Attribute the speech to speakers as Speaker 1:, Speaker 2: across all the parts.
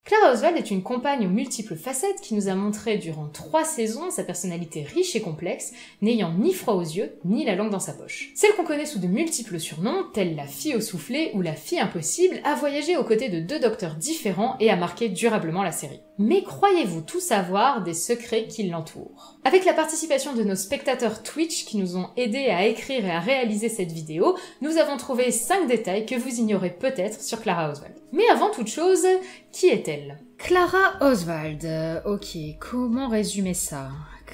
Speaker 1: Clara Oswald est une compagne aux multiples facettes qui nous a montré durant 3 saisons sa personnalité riche et complexe, n'ayant ni froid aux yeux, ni la langue dans sa poche. Celle qu'on connaît sous de multiples surnoms, tels la fille au soufflet ou la fille impossible, a voyagé aux côtés de 2 docteurs différents et a marqué durablement la série. Mais croyez-vous tout savoir des secrets qui l'entourent? Avec la participation de nos spectateurs Twitch qui nous ont aidés à écrire et à réaliser cette vidéo, nous avons trouvé 5 détails que vous ignorez peut-être sur Clara Oswald. Mais avant toute chose, qui est-elle? Clara Oswald, ok, comment résumer ça?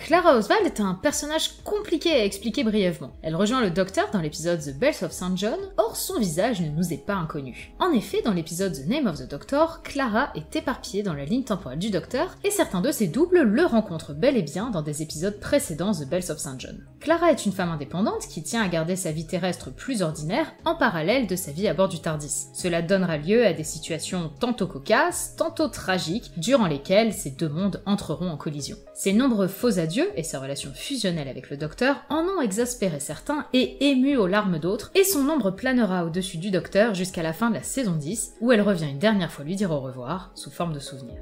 Speaker 1: Clara Oswald est un personnage compliqué à expliquer brièvement. Elle rejoint le Docteur dans l'épisode The Bells of St. John, or son visage ne nous est pas inconnu. En effet, dans l'épisode The Name of the Doctor, Clara est éparpillée dans la ligne temporelle du Docteur, et certains de ses doubles le rencontrent bel et bien dans des épisodes précédents The Bells of St. John. Clara est une femme indépendante qui tient à garder sa vie terrestre plus ordinaire en parallèle de sa vie à bord du TARDIS. Cela donnera lieu à des situations tantôt cocasses, tantôt tragiques, durant lesquelles ces deux mondes entreront en collision. Ses nombreux faux adieux et sa relation fusionnelle avec le Docteur en ont exaspéré certains et ému aux larmes d'autres, et son ombre planera au-dessus du Docteur jusqu'à la fin de la saison 10, où elle revient une dernière fois lui dire au revoir, sous forme de souvenir.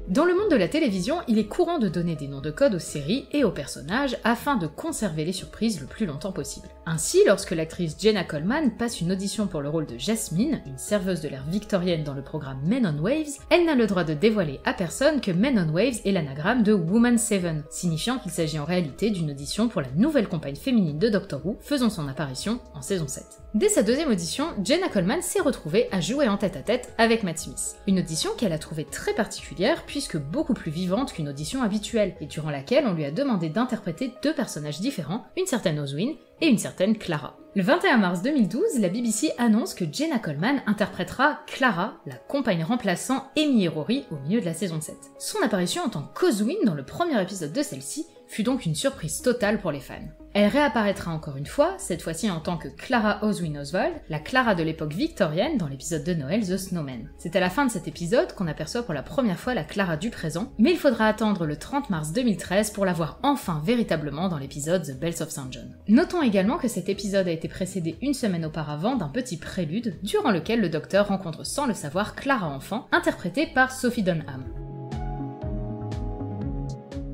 Speaker 1: Dans le monde de la télévision, il est courant de donner des noms de code aux séries et aux personnages afin de conserver les surprises le plus longtemps possible. Ainsi, lorsque l'actrice Jenna Coleman passe une audition pour le rôle de Jasmine, une serveuse de l'ère victorienne dans le programme Men on Waves, elle n'a le droit de dévoiler à personne que Men on Waves est l'anagramme de Woman 7, signifiant qu'il s'agit en réalité d'une audition pour la nouvelle compagne féminine de Doctor Who faisant son apparition en saison 7. Dès sa deuxième audition, Jenna Coleman s'est retrouvée à jouer en tête-à-tête avec Matt Smith. Une audition qu'elle a trouvée très particulière puisque beaucoup plus vivante qu'une audition habituelle, et durant laquelle on lui a demandé d'interpréter 2 personnages différents, une certaine Oswin et une certaine Clara. Le 21 mars 2012, la BBC annonce que Jenna Coleman interprétera Clara, la compagne remplaçant Amy et Rory au milieu de la saison 7. Son apparition en tant qu'Oswin dans le premier épisode de celle-ci fut donc une surprise totale pour les fans. Elle réapparaîtra encore une fois, cette fois-ci en tant que Clara Oswin Oswald, la Clara de l'époque victorienne dans l'épisode de Noël The Snowman. C'est à la fin de cet épisode qu'on aperçoit pour la première fois la Clara du présent, mais il faudra attendre le 30 mars 2013 pour la voir enfin véritablement dans l'épisode The Bells of St. John. Notons également que cet épisode a été précédé une semaine auparavant d'un petit prélude, durant lequel le Docteur rencontre sans le savoir Clara enfant, interprétée par Sophie Dunham.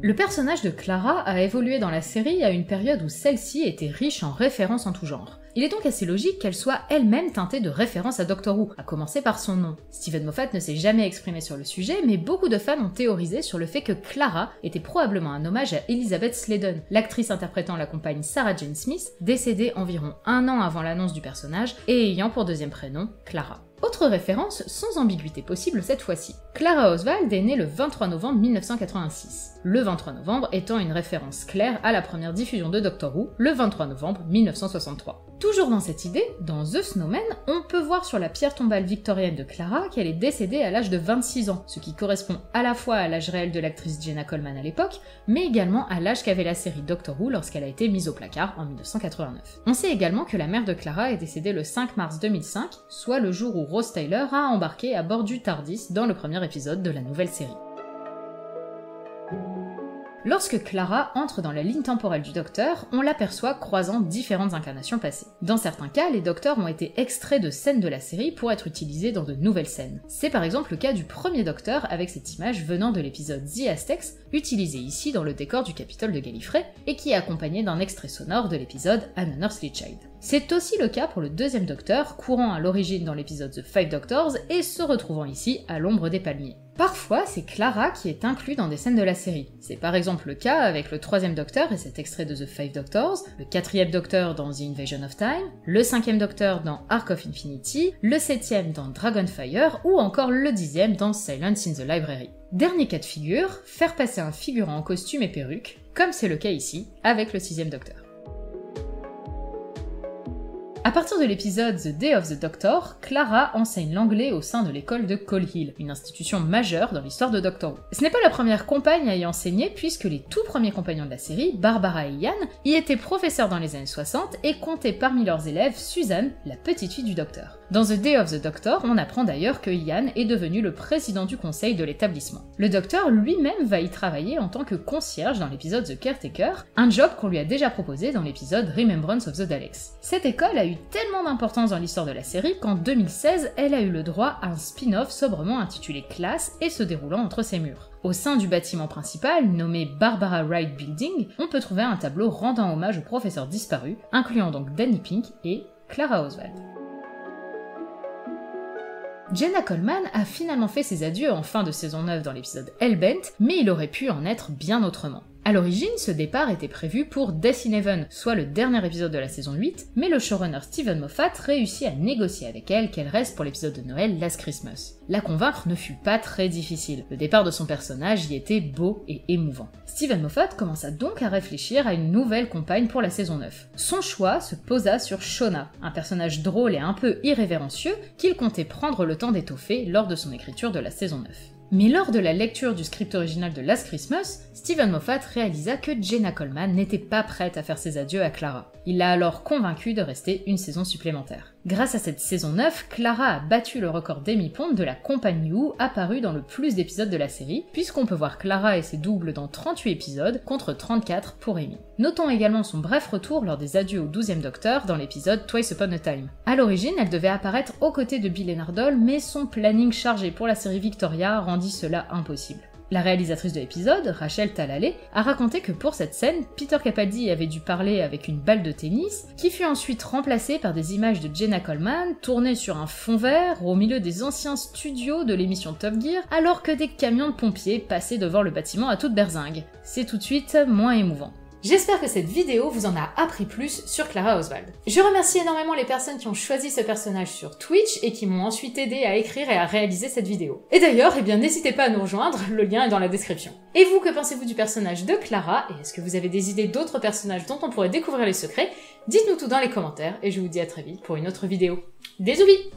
Speaker 1: Le personnage de Clara a évolué dans la série à une période où celle-ci était riche en références en tout genre. Il est donc assez logique qu'elle soit elle-même teintée de références à Doctor Who, à commencer par son nom. Steven Moffat ne s'est jamais exprimé sur le sujet, mais beaucoup de fans ont théorisé sur le fait que Clara était probablement un hommage à Elizabeth Sladen, l'actrice interprétant la compagne Sarah Jane Smith, décédée environ 1 an avant l'annonce du personnage et ayant pour deuxième prénom Clara. Autre référence, sans ambiguïté possible cette fois-ci. Clara Oswald est née le 23 novembre 1986, le 23 novembre étant une référence claire à la première diffusion de Doctor Who, le 23 novembre 1963. Toujours dans cette idée, dans The Snowman, on peut voir sur la pierre tombale victorienne de Clara qu'elle est décédée à l'âge de 26 ans, ce qui correspond à la fois à l'âge réel de l'actrice Jenna Coleman à l'époque, mais également à l'âge qu'avait la série Doctor Who lorsqu'elle a été mise au placard en 1989. On sait également que la mère de Clara est décédée le 5 mars 2005, soit le jour où Rose Tyler a embarqué à bord du TARDIS dans le premier épisode de la nouvelle série. Lorsque Clara entre dans la ligne temporelle du Docteur, on l'aperçoit croisant différentes incarnations passées. Dans certains cas, les Docteurs ont été extraits de scènes de la série pour être utilisés dans de nouvelles scènes. C'est par exemple le cas du premier Docteur avec cette image venant de l'épisode The Aztecs, utilisé ici dans le décor du Capitole de Gallifrey, et qui est accompagné d'un extrait sonore de l'épisode An Unearthly Child. C'est aussi le cas pour le deuxième Docteur, courant à l'origine dans l'épisode The Five Doctors et se retrouvant ici à l'ombre des palmiers. Parfois, c'est Clara qui est inclus dans des scènes de la série. C'est par exemple le cas avec le troisième Docteur et cet extrait de The Five Doctors, le quatrième Docteur dans The Invasion of Time, le cinquième Docteur dans Arc of Infinity, le septième dans Dragonfire ou encore le 10e dans Silence in the Library. Dernier cas de figure, faire passer un figurant en costume et perruque, comme c'est le cas ici avec le 6e Docteur. À partir de l'épisode The Day of the Doctor, Clara enseigne l'anglais au sein de l'école de Coal Hill, une institution majeure dans l'histoire de Doctor Who. Ce n'est pas la première compagne à y enseigner puisque les tout premiers compagnons de la série, Barbara et Ian, y étaient professeurs dans les années 60 et comptaient parmi leurs élèves Suzanne, la petite fille du Docteur. Dans The Day of the Doctor, on apprend d'ailleurs que Ian est devenu le président du conseil de l'établissement. Le docteur lui-même va y travailler en tant que concierge dans l'épisode The Caretaker, un job qu'on lui a déjà proposé dans l'épisode Remembrance of the Daleks. Cette école a eu tellement d'importance dans l'histoire de la série qu'en 2016, elle a eu le droit à un spin-off sobrement intitulé Class et se déroulant entre ses murs. Au sein du bâtiment principal, nommé Barbara Wright Building, on peut trouver un tableau rendant hommage aux professeurs disparus, incluant donc Danny Pink et Clara Oswald. Jenna Coleman a finalement fait ses adieux en fin de saison 9 dans l'épisode Hellbent, mais il aurait pu en être bien autrement. À l'origine, ce départ était prévu pour Death in Heaven, soit le dernier épisode de la saison 8, mais le showrunner Steven Moffat réussit à négocier avec elle qu'elle reste pour l'épisode de Noël Last Christmas. La convaincre ne fut pas très difficile, le départ de son personnage y était beau et émouvant. Steven Moffat commença donc à réfléchir à une nouvelle compagne pour la saison 9. Son choix se posa sur Shona, un personnage drôle et un peu irrévérencieux qu'il comptait prendre le temps d'étoffer lors de son écriture de la saison 9. Mais lors de la lecture du script original de Last Christmas, Steven Moffat réalisa que Jenna Coleman n'était pas prête à faire ses adieux à Clara. Il l'a alors convaincue de rester une saison supplémentaire. Grâce à cette saison 9, Clara a battu le record d'Amy Pond de la compagnie Who apparu dans le plus d'épisodes de la série, puisqu'on peut voir Clara et ses doubles dans 38 épisodes contre 34 pour Amy. Notons également son bref retour lors des adieux au 12e Docteur dans l'épisode Twice Upon a Time. À l'origine, elle devait apparaître aux côtés de Bill et Nardole, mais son planning chargé pour la série Victoria rendit cela impossible. La réalisatrice de l'épisode, Rachel Talalay, a raconté que pour cette scène, Peter Capaldi avait dû parler avec une balle de tennis, qui fut ensuite remplacée par des images de Jenna Coleman tournées sur un fond vert au milieu des anciens studios de l'émission Top Gear, alors que des camions de pompiers passaient devant le bâtiment à toute berzingue. C'est tout de suite moins émouvant. J'espère que cette vidéo vous en a appris plus sur Clara Oswald. Je remercie énormément les personnes qui ont choisi ce personnage sur Twitch et qui m'ont ensuite aidé à écrire et à réaliser cette vidéo. Et d'ailleurs, n'hésitez pas à nous rejoindre, le lien est dans la description. Et vous, que pensez-vous du personnage de Clara? Et est-ce que vous avez des idées d'autres personnages dont on pourrait découvrir les secrets? Dites-nous tout dans les commentaires et je vous dis à très vite pour une autre vidéo. Des zoubis!